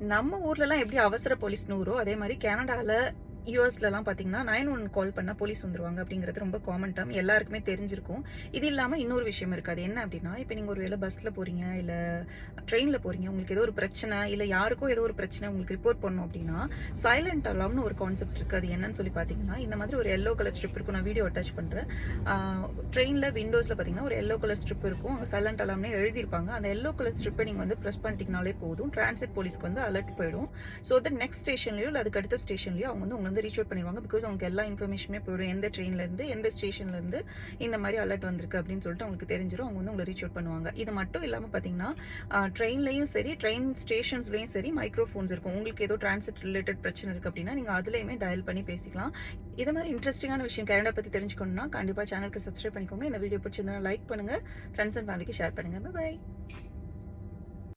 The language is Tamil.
நம்ம ஊர்லலாம் எப்படி அவசர போலீஸ் 100 அதே மாதிரி கனடால யூஎஸ்லலாம் பார்த்தீங்கன்னா 911 கால் பண்ணா போலீஸ் வந்துருவாங்க அப்படிங்கிறது ரொம்ப காமன் டேர்ம். எல்லாருக்குமே தெரிஞ்சிருக்கும். இது இல்லாம இன்னொரு விஷயம் இருக்கு. அது என்ன அப்படின்னா, இப்ப நீங்க ஒரு வேளை பஸ்ல போறீங்க, இல்ல ட்ரெயின்ல போறீங்க. உங்களுக்கு ஏதோ ஒரு பிரச்சனை, இல்ல யாருக்கோ ஏதோ ஒரு பிரச்சனை உங்களுக்கு ரிப்போர்ட் பண்ணணும் அப்படின்னா, சைலண்ட் அலார்ம்னு ஒரு கான்செப்ட் இருக்கு. அது என்னன்னு சொல்லி பார்த்தீங்கன்னா, இந்த மாதிரி ஒரு எல்லோ கலர் ஸ்ட்ரிப் இருக்கும். நான் வீடியோ அட்டாச் பண்றேன். ட்ரெயின்ல விண்டோஸ்ல பார்த்தீங்கன்னா, ஒரு எல்லோ கலர் ஸ்ட்ரிப் இருக்கும். அங்க சைலண்ட் அலார்ம்னே எழுதியிருப்பாங்க. அந்த எல்லோ கலர் ஸ்ட்ரிப்பை நீங்க வந்து பிரஸ் பண்ணிட்டீங்கனாலே போதும். டிரான்சிட் போலீஸ்க்கு வந்து அலர்ட் போயிடும். ஸோ தட் நெக்ஸ்ட் ஸ்டேஷன்லயோ இல்ல அதுக்கு அடுத்த ஸ்டேஷன்லயோ அவங்க வந்து உங்களை வந்து ரீச் அவுட் பண்ணிடுவாங்க. பிகாஸ் அவங்களுக்கு எல்லா இன்ஃபர்மேஷனுமே போயிடும். எந்த ட்ரெயின்ல இருந்து எந்த ஸ்டேஷன்ல இருந்து இந்த மாதிரி அலர்ட் வந்திருக்கு அப்படின்னு சொல்லிட்டு அவங்களுக்கு தெரிஞ்சிடும். அவங்க வந்து உங்களை ரீச் அவுட் பண்ணுவாங்க. இது மட்டும் இல்லாம பாத்தீங்கன்னா ட்ரெயின்லயும் சரி, ட்ரெயின் ஸ்டேஷன்ஸ்லயும் சரி மைக்ரோஃபோன்ஸ் இருக்கும். உங்களுக்கு ஏதோ டிரான்சிட் ரிலேட்டட் பிரச்சனை இருக்கு அப்படின்னா நீங்க அதுலயுமே டயல் பண்ணி பேசிக்கலாம். இது மாதிரி இன்ட்ரெஸ்டிங்கான விஷயம் கனடா பத்தி தெரிஞ்சுக்கணும்னா கண்டிப்பா சேனலுக்கு சப்ஸ்கிரைப் பண்ணிக்கோங்க. இந்த வீடியோ பிடிச்சிருந்தா லைக் பண்ணுங்க, ஃப்ரெண்ட்ஸ் அண்ட் ஃபேமிலிக்கு ஷேர் பண்ணுங்க. பை.